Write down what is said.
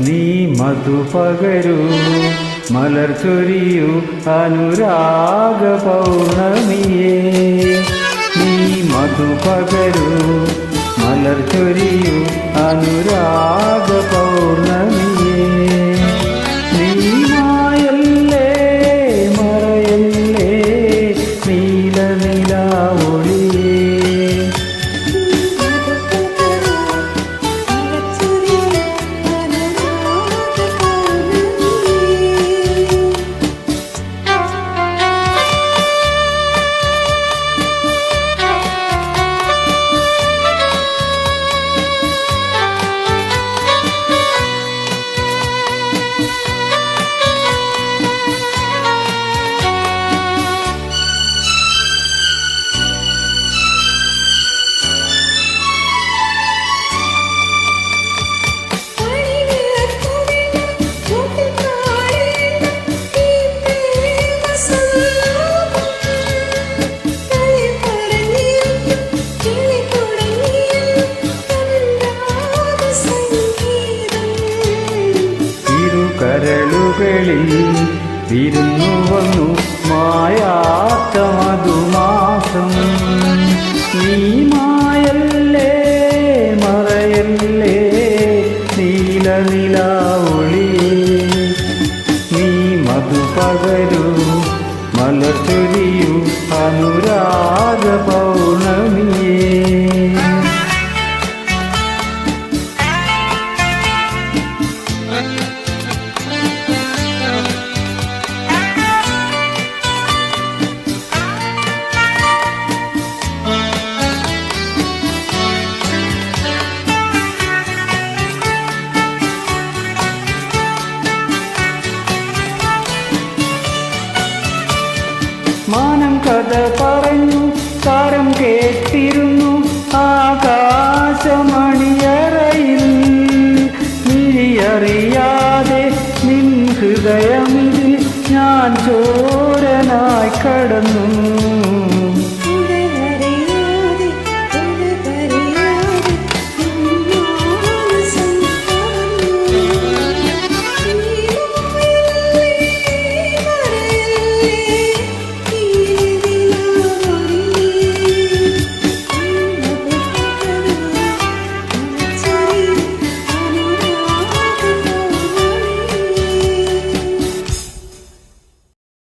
നീ മധു പകരൂ മലർ ചൊരിയൂ അനുരാഗ പൗർണമിയേ നീ മധു പകരൂ മലർ ചൊരിയൂ അനുരാഗ പൗർണമിയേ നീ മായല്ലേ മറയല്ലേ നീല നിലാവൊളിയേ കരളുകളിൽ വിരുന്നു വന്നു മായാത്ത മധുമാസം നീ മായല്ലേ മറയല്ലേ നീല നിലാവൊളിയേ നീ മധു പകരൂ മലർ ചൊരിയൂ അനുരാഗ പൗർണമിയേ മാനം കഥ പറഞ്ഞു താരം കേട്ടിരുന്നു ആകാശമണിയറയിൽ നീയറിയാതെ നിൻ ഹൃദയമിൽ ഞാൻ ചോരനായി കടന്നു